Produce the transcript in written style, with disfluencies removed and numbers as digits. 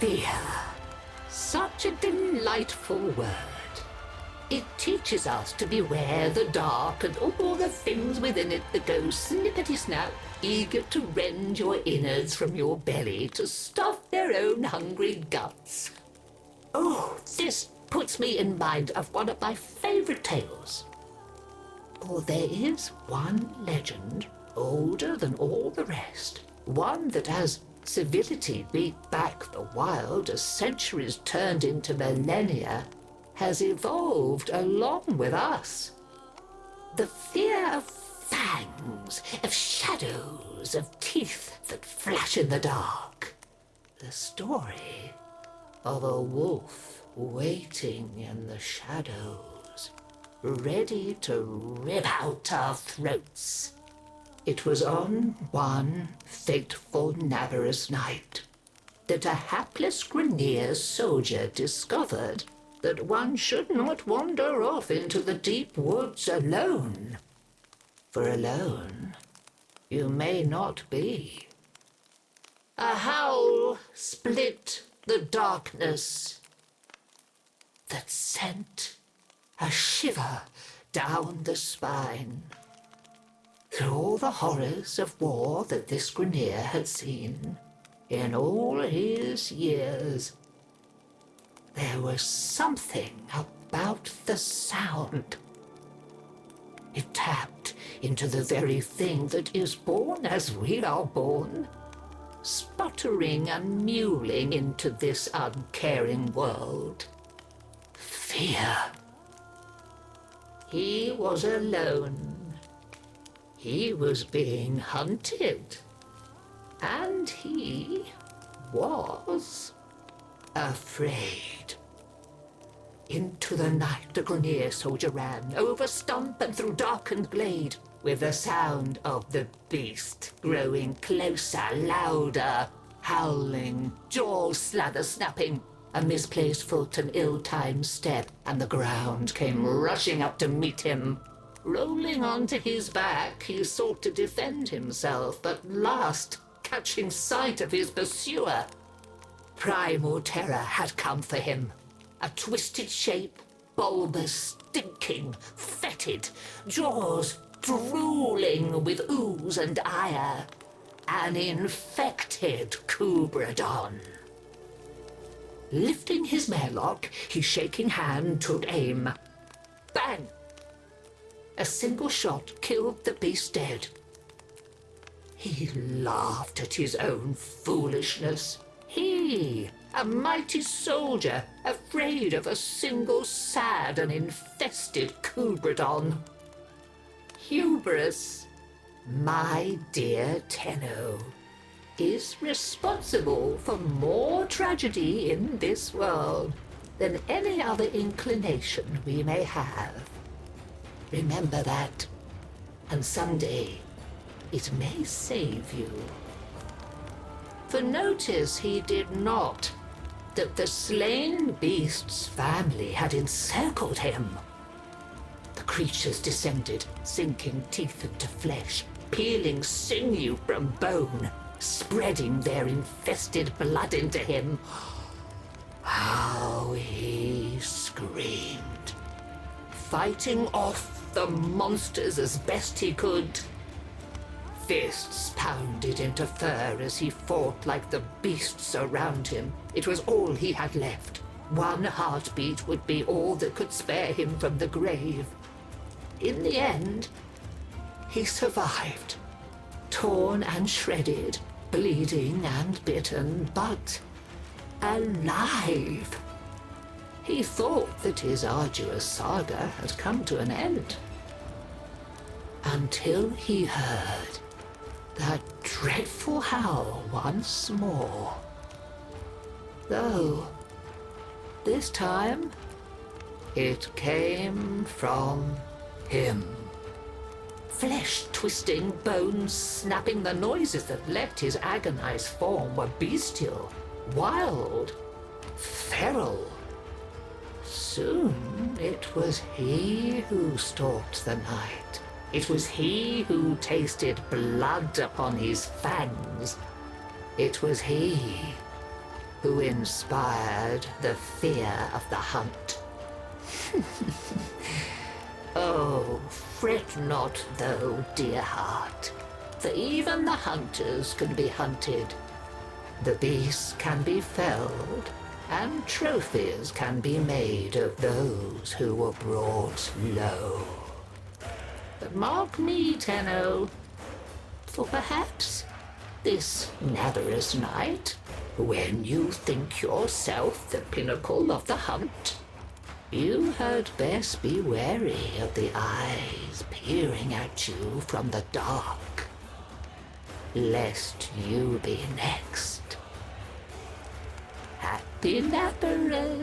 Fear. Such a delightful word. It teaches us to beware the dark and all the things within it that go snippety-snap, eager to rend your innards from your belly to stuff their own hungry guts. Oh, this puts me in mind of one of my favorite tales. For there is one legend older than all the rest, one that as civility beat back the wild as centuries turned into millennia, has evolved along with us. The fear of fangs, of shadows, of teeth that flash in the dark. The story of a wolf waiting in the shadows, ready to rip out our throats. It was on one fateful Naberus night that a hapless Grineer soldier discovered that one should not wander off into the deep woods alone. For alone you may not be. A howl split the darkness that sent a shiver down the spine. Through all the horrors of war that this Grineer had seen in all his years, there was something about the sound. It tapped into the very thing that is born as we are born, sputtering and mewling into this uncaring world. Fear. He was alone. He was being hunted. And he was afraid. Into the night the Grineer soldier ran, over stump and through darkened glade, with the sound of the beast growing closer, louder, howling, jaw slather snapping, a misplaced foot, an ill-timed step, and the ground came rushing up to meet him. Rolling onto his back, he sought to defend himself, but last, catching sight of his pursuer, primal terror had come for him. A twisted shape, bulbous, stinking, fetid, jaws drooling with ooze and ire. An infected Kubradon. Lifting his marelock, his shaking hand took aim. Bang! A single shot killed the beast dead. He laughed at his own foolishness. He, a mighty soldier, afraid of a single sad and infested Kubradon. Hubris, my dear Tenno, is responsible for more tragedy in this world than any other inclination we may have. Remember that, and someday it may save you. For notice he did not that the slain beast's family had encircled him. The creatures descended, sinking teeth into flesh, peeling sinew from bone, spreading their infested blood into him. How he screamed, fighting off the monsters as best he could. Fists pounded into fur as he fought like the beasts around him. It was all he had left. One heartbeat would be all that could spare him from the grave. In the end, he survived, torn and shredded, bleeding and bitten, but alive. He thought that his arduous saga had come to an end. Until he heard that dreadful howl once more. Though, this time, it came from him. Flesh twisting, bones snapping, the noises that left his agonized form were bestial, wild, feral. Soon it was he who stalked the night. It was he who tasted blood upon his fangs. It was he who inspired the fear of the hunt. Oh, fret not though, dear heart, for even the hunters can be hunted. The beasts can be felled, and trophies can be made of those who were brought low. But mark me, Tenno, for perhaps this Naberus night, when you think yourself the pinnacle of the hunt, you had best be wary of the eyes peering at you from the dark, lest you be next. Happy Naberus!